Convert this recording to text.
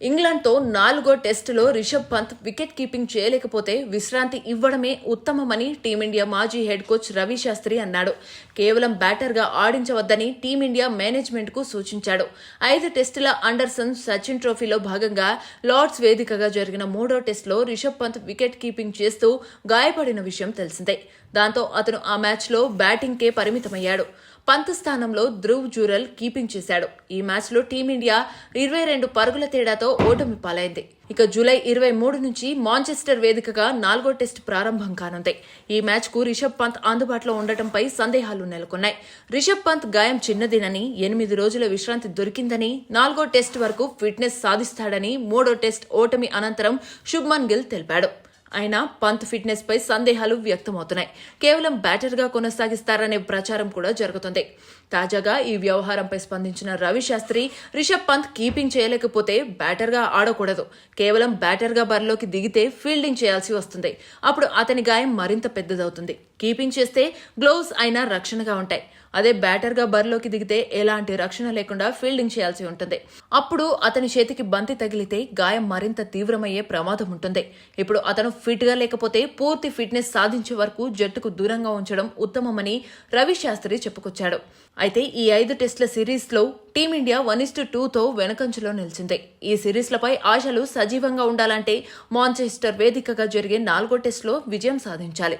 ఇంగ్లాండ్తో 4వ టెస్టులో Rishabh Pant wicket keeping చేయలేకపోతే విశ్రాంతి ఇవ్వడమే ఉత్తమమని టీమిండియా మాజీ హెడ్ కోచ్ రవి శాస్త్రి అన్నాడు. కేవలం బ్యాటర్గా ఆడించవద్దని టీమిండియా మేనేజ్మెంట్కు సూచించాడు. 5 టెస్టుల అండర్సన్ సచిన్ ట్రోఫీలో భాగంగా లార్డ్స్ వేదికగా జరిగిన 3వ టెస్టులో రిషబ్ పంత్ వికెట్ కీపింగ్ చేస్తూ గాయపడిన విషయం తెలిసిందే. దాంతో అతను ఆ మ్యాచ్లో బ్యాటింగ్కే పరిమితమయ్యాడు. పంత్ స్థానంలో ధ్రువ్ జురెల్ కీపింగ్ చేశాడు. ఈ మ్యాచ్లో టీమిండియా 22 పరుగుల తేడాతో ఓటమి పాలైంది. ఇక జూలై 23 నుంచి మాంచెస్టర్ వేదికగా 4వ టెస్టు ప్రారంభం కానుంది. ఈ మ్యాచ్కు రిషబ్ పంత్ అందుబాటులో ఉండటంపై సందేహాలు నెలకొన్నాయి. రిషబ్ పంత్ గాయం చిన్నదినని, 8 రోజుల విశ్రాంతి దొరికిందని, 4వ టెస్టు వరకు ఫిట్నెస్ సాధిస్తాడని 3వ టెస్టు ఓటమి అనంతరం శుభ్మన్ గిల్ తెలిపాడు. అయినా పంత్ ఫిట్నెస్ పై సందేహాలు వ్యక్తమవుతున్నాయి. కేవలం బ్యాటర్గా కొనసాగిస్తారనే ప్రచారం కూడా జరుగుతుంది. తాజాగా ఈ వ్యవహారంపై స్పందించిన రవి శాస్త్రి, రిషబ్ పంత్ కీపింగ్ చేయలేకపోతే బ్యాటర్గా ఆడకూడదు. కేవలం బ్యాటర్గా బరిలోకి దిగితే ఫీల్డింగ్ చేయాల్సి వస్తుంది. అప్పుడు అతని గాయం మరింత పెద్దదవుతుంది. కీపింగ్ చేస్తే గ్లోవ్స్ అయినా రక్షణగా ఉంటాయి. అదే బ్యాటర్గా బరిలోకి దిగితే ఎలాంటి రక్షణ లేకుండా ఫీల్డింగ్ చేయాల్సి ఉంటుంది. అప్పుడు అతని చేతికి బంతి తగిలితే గాయం మరింత తీవ్రమయ్యే ప్రమాదం ఉంటుంది. ఇప్పుడు అతను ఫిట్గా లేకపోతే పూర్తి ఫిట్నెస్ సాధించే వరకు జట్టుకు దూరంగా ఉంచడం ఉత్తమమని రవి శాస్త్రి చెప్పుకొచ్చాడు. అయితే ఈ 5 టెస్టుల సిరీస్లో టీమిండియా 1-2తో వెనుకంజలో నిలిచింది. ఈ సిరీస్లపై ఆశలు సజీవంగా ఉండాలంటే మాంచెస్టర్ వేదికగా జరిగే 4వ టెస్టులో విజయం సాధించాలి.